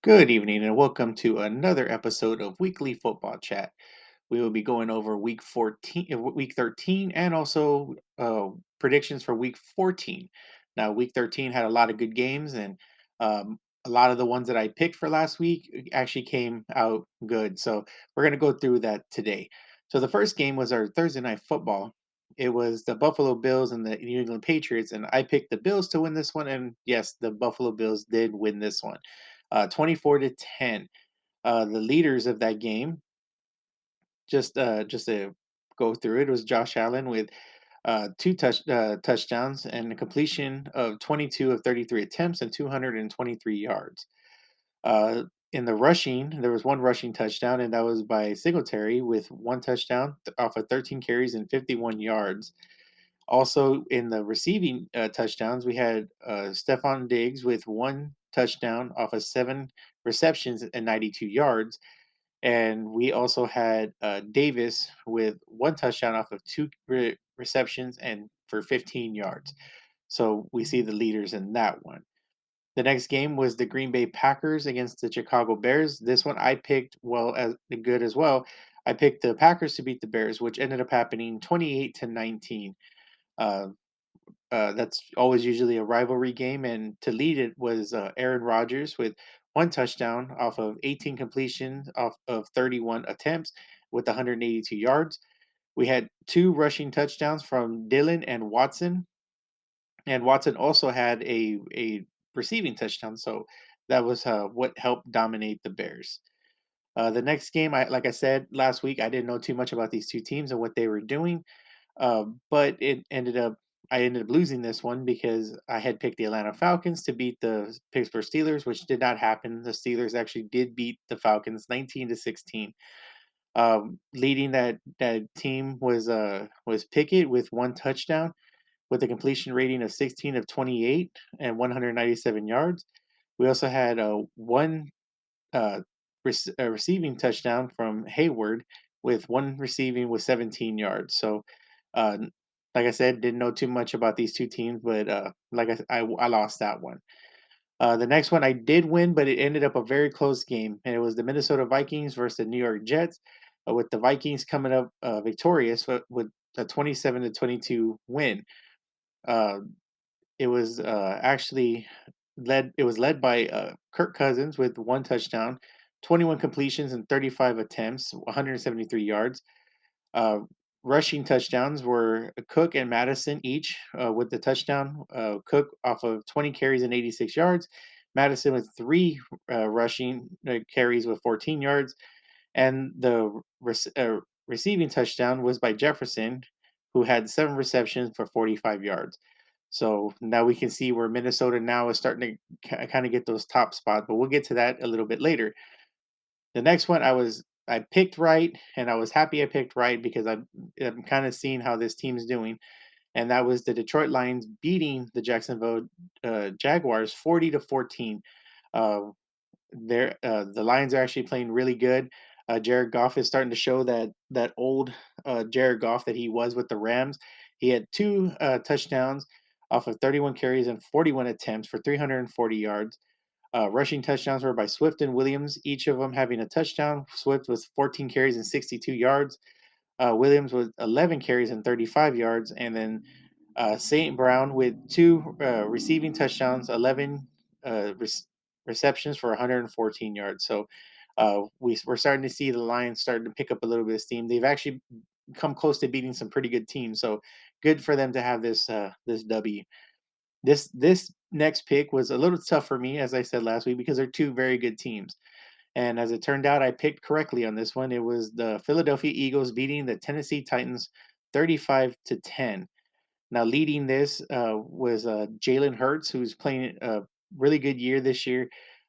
Good evening and welcome to another episode of Weekly Football Chat. We will be going over week 14, week 13, and also predictions for week 14. Now, week 13 had a lot of good games, and a lot of the ones that I picked for last week actually came out good. So, we're going to go through that today. So, the first game was our Thursday night football. It was the Buffalo Bills and the New England Patriots, and I picked the Bills to win this one. And yes, the Buffalo Bills did win this one, 24-10. The leaders of that game, just to go through it, was Josh Allen with two touchdowns and a completion of 22 of 33 attempts and 223 yards. Uh, in the rushing, there was one rushing touchdown, and that was by Singletary with one touchdown off of 13 carries and 51 yards. Also, in the receiving touchdowns, we had Stephon Diggs with one touchdown off of seven receptions and 92 yards. And we also had Davis with one touchdown off of two receptions and for 15 yards. So we see the leaders in that one. The next game was the Green Bay Packers against the Chicago Bears. This one I picked well as good as well. I picked the Packers to beat the Bears, which ended up happening 28-19. Uh, that's always usually a rivalry game, and to lead it was Aaron Rodgers with one touchdown off of 18 completions off of 31 attempts with 182 yards. We had two rushing touchdowns from Dillon and Watson also had a receiving touchdown. So that was what helped dominate the Bears. The next game, like I said last week, I didn't know too much about these two teams and what they were doing. But I ended up losing this one because I had picked the Atlanta Falcons to beat the Pittsburgh Steelers, which did not happen. The Steelers actually did beat the Falcons 19-16. Leading that team was Pickett with one touchdown with a completion rating of 16 of 28 and 197 yards. We also had one a receiving touchdown from Hayward with one receiving with 17 yards. So, uh, like I said, didn't know too much about these two teams, but I lost that one. The next one I did win, but it ended up a very close game, and it was the Minnesota Vikings versus the New York Jets, with the Vikings coming up victorious with a 27-22 win. Uh, it was actually led. It was led by Kirk Cousins with one touchdown, 21 completions and 35 attempts, 173 yards. Uh, Rushing touchdowns were Cook and Madison each with the touchdown. Cook off of 20 carries and 86 yards. Madison with three rushing carries with 14 yards. And the receiving touchdown was by Jefferson, who had seven receptions for 45 yards. So now we can see where Minnesota now is starting to kind of get those top spots, but we'll get to that a little bit later. The next one I picked right, and I was happy I picked right because I'm kind of seeing how this team's doing, and that was the Detroit Lions beating the Jacksonville Jaguars 40-14. Uh, the Lions are actually playing really good. Jared Goff is starting to show that old Jared Goff that he was with the Rams. He had two touchdowns off of 31 carries and 41 attempts for 340 yards. Rushing touchdowns were by Swift and Williams, each of them having a touchdown. Swift was 14 carries and 62 yards. Williams with 11 carries and 35 yards, and then St. Brown with two receiving touchdowns, 11 receptions for 114 yards. So we're starting to see the Lions starting to pick up a little bit of steam. They've actually come close to beating some pretty good teams. So good for them to have this W. This next pick was a little tough for me, as I said last week, because they're two very good teams. And as it turned out, I picked correctly on this one. It was the Philadelphia Eagles beating the Tennessee Titans 35-10. Now, leading this was Jalen Hurts, who's playing a really good year this year.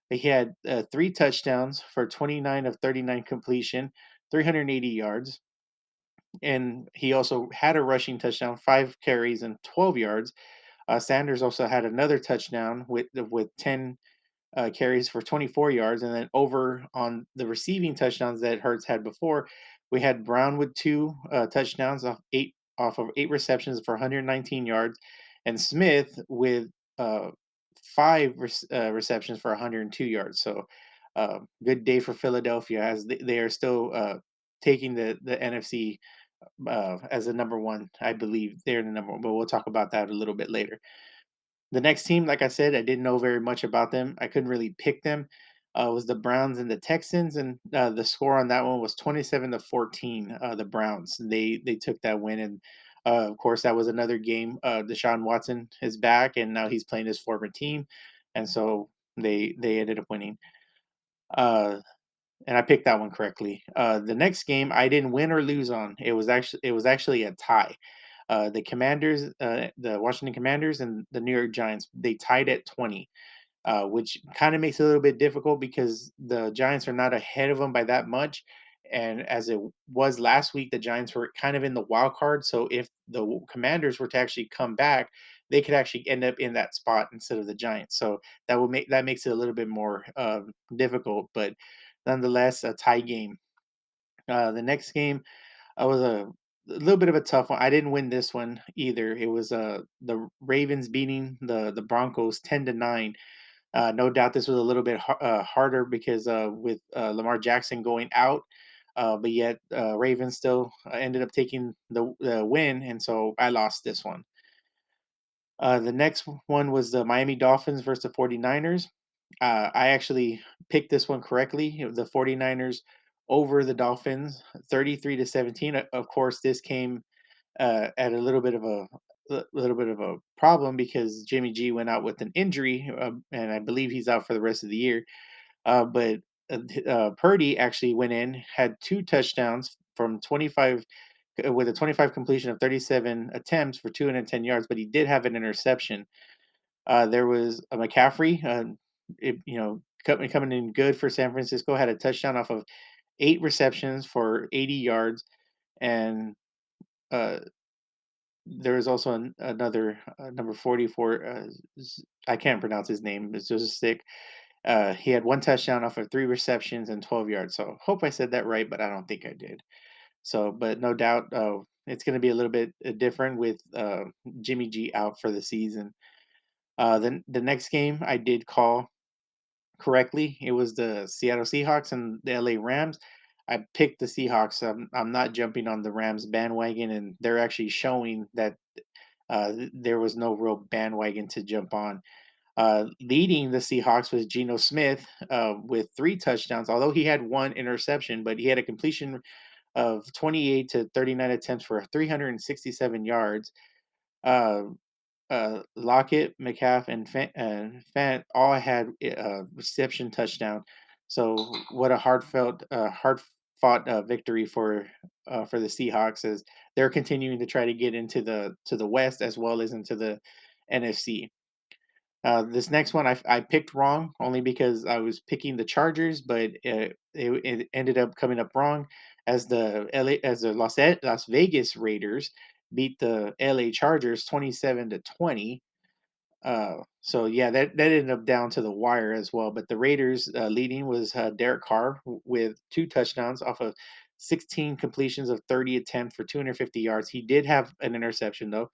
He had three touchdowns for 29 of 39 completion, 380 yards. And he also had a rushing touchdown, five carries and 12 yards. Sanders also had another touchdown with 10 carries for 24 yards. And then over on the receiving touchdowns that Hurts had before, we had Brown with two touchdowns off of eight receptions for 119 yards, and Smith with uh, five receptions for 102 yards. So Good day for Philadelphia as they are still taking the NFC as the number one. I believe they're the number one, but we'll talk about that a little bit later. The next team, like I said, I didn't know very much about them. I couldn't really pick them. Was the Browns and the Texans, and the score on that one was 27-14. The Browns they took that win, and of course that was another game. Deshaun Watson is back, and now he's playing his former team, and so they ended up winning. Uh, and I picked that one correctly. The next game I didn't win or lose on. It was actually a tie. The Washington Commanders and the New York Giants, they tied at 20, which kind of makes it a little bit difficult because the Giants are not ahead of them by that much. And as it was last week, the Giants were kind of in the wild card. So if the Commanders were to actually come back, they could actually end up in that spot instead of the Giants. So that makes it a little bit more difficult, but nonetheless, a tie game. The next game was a little bit of a tough one. I didn't win this one either. It was the Ravens beating the Broncos 10-9. No doubt this was a little bit harder because with Lamar Jackson going out, but yet Ravens still ended up taking the win, and so I lost this one. The next one was the Miami Dolphins versus the 49ers. I actually picked this one correctly. The 49ers over the Dolphins, 33-17. Of course, this came at a little bit of a problem because Jimmy G went out with an injury, and I believe he's out for the rest of the year. But Purdy actually went in, had two touchdowns from 25 with a 25 completion of 37 attempts for 210 yards, but he did have an interception. There was a McCaffrey, coming in good for San Francisco, had a touchdown off of 8 receptions for 80 yards, and uh, there was also another number 44. I can't pronounce his name. It's just a stick. He had one touchdown off of 3 receptions and 12 yards. So hope I said that right, but I don't think I did. So, but no doubt, it's going to be a little bit different with Jimmy G out for the season. Then the next game I did call correctly. It was the Seattle Seahawks and the LA Rams. I picked the Seahawks. I'm not jumping on the Rams bandwagon, and they're actually showing that there was no real bandwagon to jump on. Leading the Seahawks was Geno Smith with 3 touchdowns, although he had one interception, but he had a completion of 28 to 39 attempts for 367 yards. Uh, Lockett, McCaff, and Fant all had reception touchdown. So what a hard fought victory for the Seahawks as they're continuing to try to get into the West as well as into the NFC. This next one I picked wrong only because I was picking the Chargers, but it ended up coming up wrong as the Las Vegas Raiders beat the LA Chargers 27-20. So yeah, that ended up down to the wire as well. But the Raiders leading was Derek Carr with 2 touchdowns off of 16 completions of 30 attempts for 250 yards. He did have an interception though.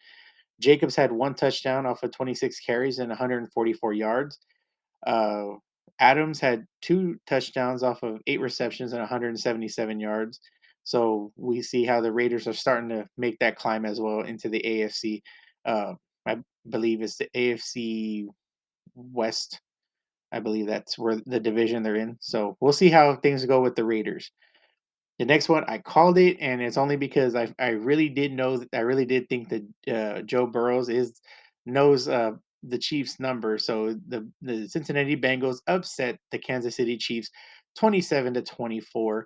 Jacobs had one touchdown off of 26 carries and 144 yards. Uh, Adams had 2 touchdowns off of 8 receptions and 177 yards. So we see how the Raiders are starting to make that climb as well into the AFC. I believe it's the AFC West. I believe that's where the division they're in. So we'll see how things go with the Raiders. The next one, I called it, and it's only because I really did know that I really did think that Joe Burrows is knows the Chiefs number. So the Cincinnati Bengals upset the Kansas City Chiefs 27-24.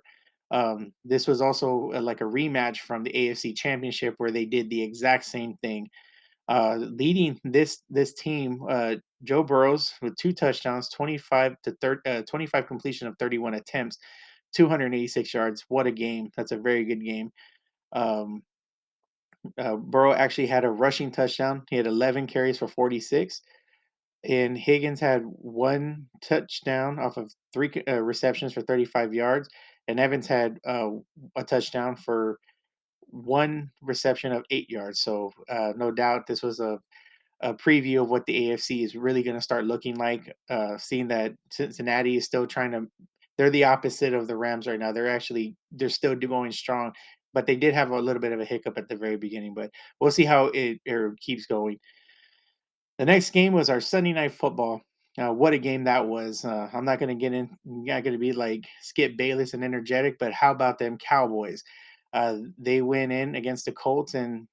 This was also like a rematch from the AFC Championship where they did the exact same thing. Leading this team, Joe Burrows with 2 touchdowns, 25 completion of 31 attempts, 286 yards. What a game! That's a very good game. Um, Burrow actually had a rushing touchdown. He had 11 carries for 46, and Higgins had one touchdown off of 3 receptions for 35 yards, and Evans had a touchdown for one reception of 8 yards. So no doubt this was a preview of what the AFC is really going to start looking like. Seeing that Cincinnati is still trying to, they're the opposite of the Rams right now. They're still going strong, but they did have a little bit of a hiccup at the very beginning. But we'll see how it keeps going. The next game was our Sunday night football. What a game that was! I'm not going to get in, not going to be like Skip Bayless and energetic, but how about them Cowboys? They went in against the Colts and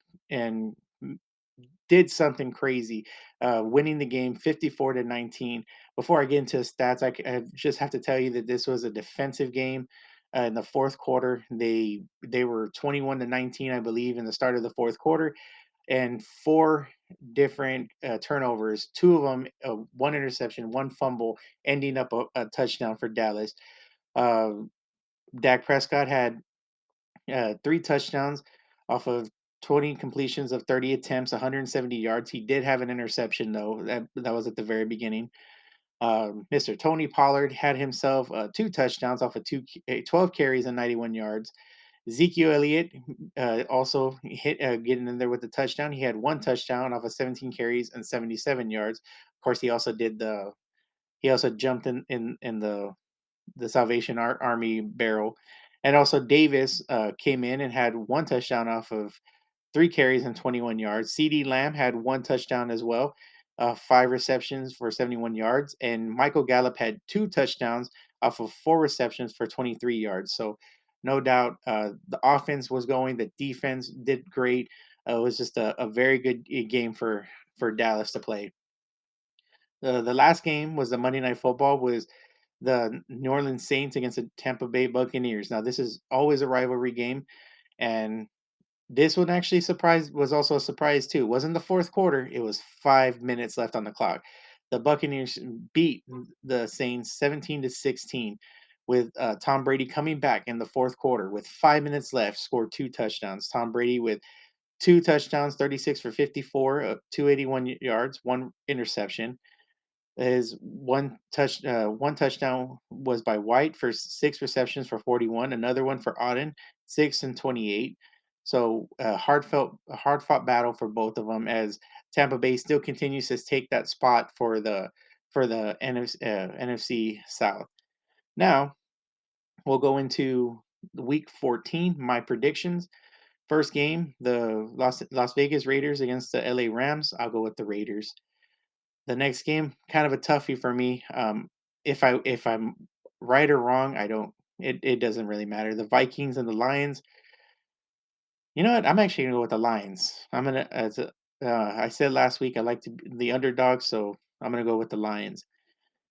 did something crazy, winning the game 54-19. Before I get into the stats, I just have to tell you that this was a defensive game. In the fourth quarter, they were 21-19, I believe, in the start of the fourth quarter, and four different turnovers. Two of them, one interception, one fumble, ending up a touchdown for Dallas. Uh, Dak Prescott had three touchdowns off of 20 completions of 30 attempts, 170 yards. He did have an interception though. That was at the very beginning. Mr. Tony Pollard had himself two touchdowns off of 12 carries and 91 yards. Ezekiel Elliott also hit getting in there with the touchdown. He had one touchdown off of 17 carries and 77 yards. Of course, he also jumped in the Salvation Army barrel. And also Davis came in and had one touchdown off of three carries and 21 yards. CD Lamb had one touchdown as well, five receptions for 71 yards. And Michael Gallup had two touchdowns off of four receptions for 23 yards. So, no doubt, the offense was going, the defense did great. It was just a very good game for Dallas to play. The last game was the Monday Night Football was the New Orleans Saints against the Tampa Bay Buccaneers. Now, this is always a rivalry game, and this one actually was also a surprise too. It wasn't the fourth quarter; it was 5 minutes left on the clock. The Buccaneers beat the Saints 17-16, with Tom Brady coming back in the fourth quarter with 5 minutes left, scored two touchdowns. Tom Brady with two touchdowns, 36 for 54, 281 yards, one interception. His one touchdown was by White for six receptions for 41. Another one for Auden, 6 and 28. So a hard fought battle for both of them as Tampa Bay still continues to take that spot for the NFC South. Now we'll go into Week 14. My predictions. First game, the Las Vegas Raiders against the LA Rams. I'll go with the Raiders. The next game, kind of a toughie for me. If I'm right or wrong, I don't. It doesn't really matter. The Vikings and the Lions. You know what? I'm actually gonna go with the Lions. I said last week I like to be the underdog, so I'm gonna go with the Lions.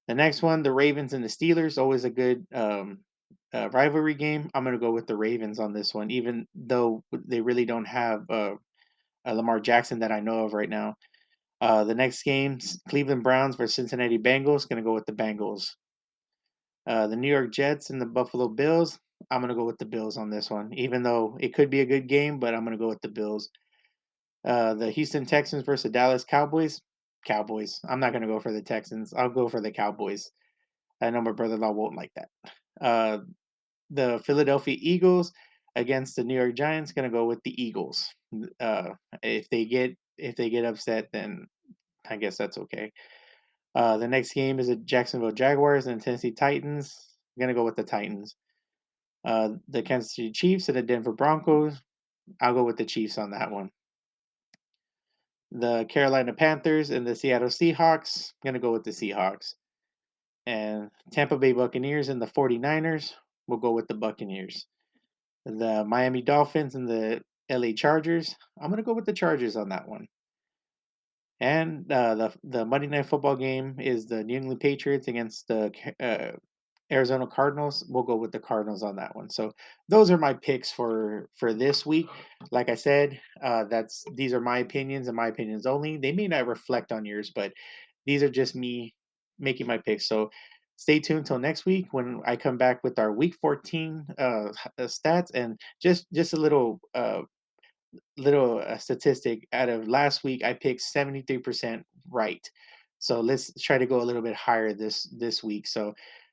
The next one, the Ravens and the Steelers, always a good rivalry game. I'm gonna go with the Ravens on this one, even though they really don't have a Lamar Jackson that I know of right now. The next game, Cleveland Browns versus Cincinnati Bengals. Going to go with the Bengals. The New York Jets and the Buffalo Bills. I'm going to go with the Bills on this one, even though it could be a good game, but I'm going to go with the Bills. The Houston Texans versus the Dallas Cowboys. Cowboys. I'm not going to go for the Texans. I'll go for the Cowboys. I know my brother-in-law won't like that. Uh, the Philadelphia Eagles against the New York Giants. Going to go with the Eagles. Uh, if they get upset, then I guess that's okay. The next game is the Jacksonville Jaguars and Tennessee Titans. I'm gonna go with the Titans. The Kansas City Chiefs and the Denver Broncos. I'll go with the Chiefs on that one. The Carolina Panthers and the Seattle Seahawks. I'm gonna go with the Seahawks. And Tampa Bay Buccaneers and the 49ers. We'll go with the Buccaneers. The Miami Dolphins and the LA Chargers. I'm gonna go with the Chargers on that one. And the Monday Night Football game is the New England Patriots against the Arizona Cardinals. We'll go with the Cardinals on that one. So those are my picks for this week. Like I said, these are my opinions and my opinions only. They may not reflect on yours, but these are just me making my picks. So stay tuned till next week when I come back with our Week 14 stats and just a little statistic. Out of last week, I picked 73% right. So let's try to go a little bit higher this week. So